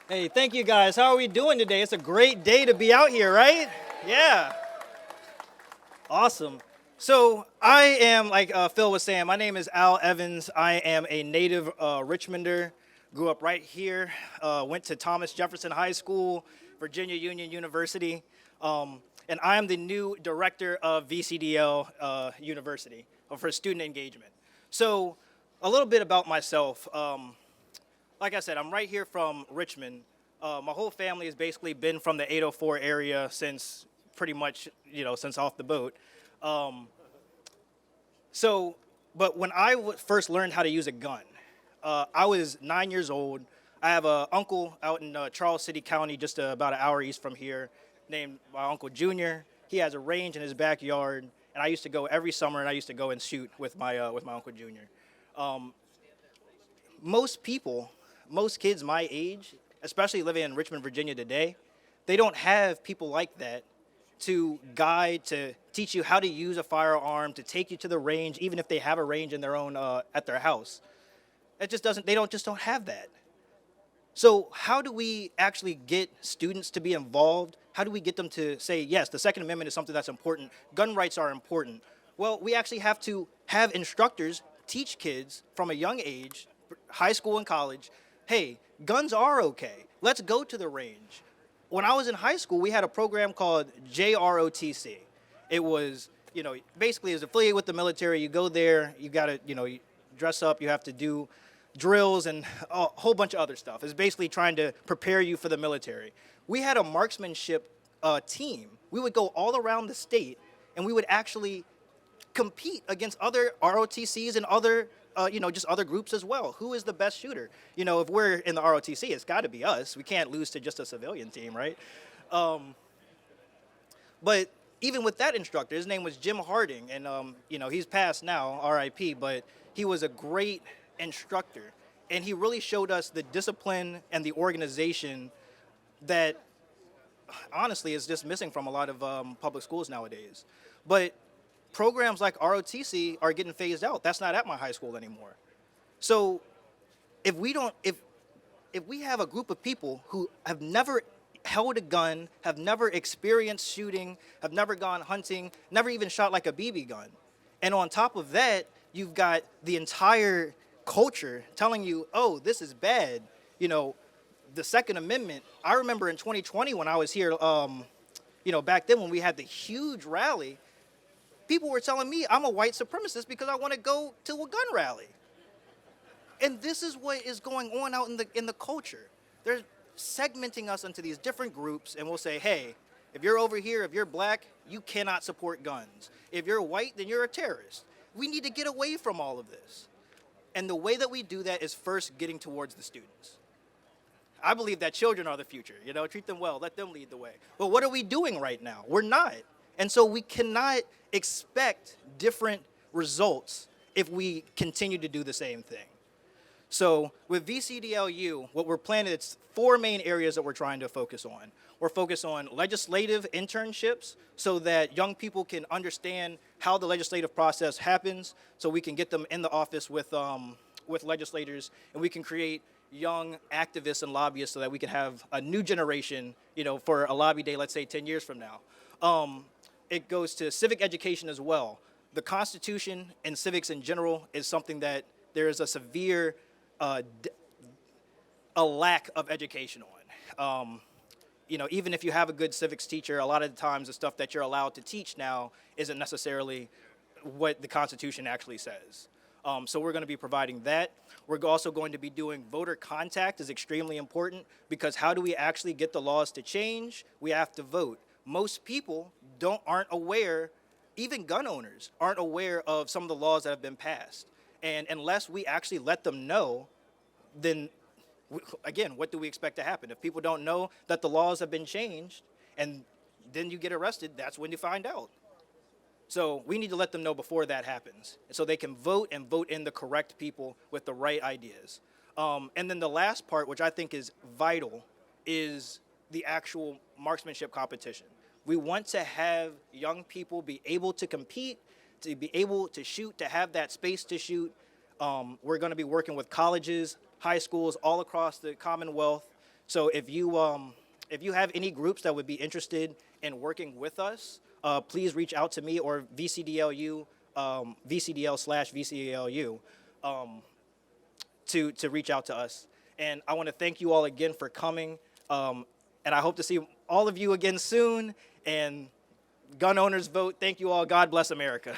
Hey, thank you guys. How are we doing today? It's a great day to be out here, right? Yeah, awesome. So I am, like Phil was saying, my name is Al Evans. I am a native Richmonder. Grew up right here. Went to Thomas Jefferson High School, Virginia Union University, and I am the new director of VCDL University for student engagement. So a little bit about myself. Like I said, I'm right here from Richmond. My whole family has basically been from the 804 area since pretty much, since off the boat. Um, so, but when I first learned how to use a gun, I was 9 years old. I have an uncle out in Charles City County, just about an hour east from here, named my Uncle Junior. He has a range in his backyard, and I used to go every summer, and I used to go and shoot with my Uncle Junior. Um, most people, most kids my age, especially living in Richmond, Virginia today, they don't have people like that to guide, to teach you how to use a firearm, to take you to the range, even if they have a range in their own at their house. It just doesn't. They don't have that. So how do we actually get students to be involved? How do we get them to say, yes, the Second Amendment is something that's important. Gun rights are important. Well, we actually have to have instructors teach kids from a young age, high school and college, hey, guns are okay. Let's go to the range. When I was in high school, we had a program called JROTC. It was, basically it's affiliated with the military. You go there, you got to, you dress up, you have to do drills and a whole bunch of other stuff. It's basically trying to prepare you for the military. We had a marksmanship team. We would go all around the state and we would actually compete against other ROTCs and other, just other groups as well. Who is the best shooter? If we're in the ROTC, it's got to be us. We can't lose to just a civilian team, right? But even with that instructor, his name was Jim Harding, and he's passed now, RIP, but he was a great instructor, and he really showed us the discipline and the organization that honestly is just missing from a lot of public schools nowadays. But programs like ROTC are getting phased out. That's not at my high school anymore. So if we don't, if we have a group of people who have never held a gun, have never experienced shooting, have never gone hunting, never even shot like a BB gun, and on top of that, you've got the entire culture telling you, oh, this is bad. The Second Amendment. I remember in 2020 when I was here, back then when we had the huge rally, people were telling me I'm a white supremacist because I want to go to a gun rally. And this is what is going on out in the culture. They're segmenting us into these different groups, and we'll say, hey, if you're over here, if you're black, you cannot support guns. If you're white, then you're a terrorist. We need to get away from all of this. And the way that we do that is first getting towards the students. I believe that children are the future. Treat them well, let them lead the way. But what are we doing right now? We're not. And so we cannot expect different results if we continue to do the same thing. So with VCDLU, what we're planning, it's 4 main areas that we're trying to focus on. We're focused on legislative internships so that young people can understand how the legislative process happens, so we can get them in the office with legislators, and we can create young activists and lobbyists so that we can have a new generation, for a lobby day, let's say 10 years from now. It goes to civic education as well. The Constitution and civics in general is something that there is a severe a lack of education on. Even if you have a good civics teacher, a lot of the times the stuff that you're allowed to teach now isn't necessarily what the Constitution actually says. So we're going to be providing that. We're also going to be doing voter contact is extremely important, because how do we actually get the laws to change? We have to vote. Most people aren't aware, even gun owners aren't aware of some of the laws that have been passed. And unless we actually let them know, then again, what do we expect to happen? If people don't know that the laws have been changed and then you get arrested, that's when you find out. So we need to let them know before that happens, so they can vote and vote in the correct people with the right ideas. And then the last part, which I think is vital, is the actual marksmanship competition. We want to have young people be able to compete, to be able to shoot, to have that space to shoot. We're going to be working with colleges, high schools all across the Commonwealth So if you have any groups that would be interested in working with us, please reach out to me or VCDLU, VCDL/VCALU, to reach out to us. And I want to thank you all again for coming. And I hope to see all of you again soon. And gun owners vote. Thank you all. God bless America.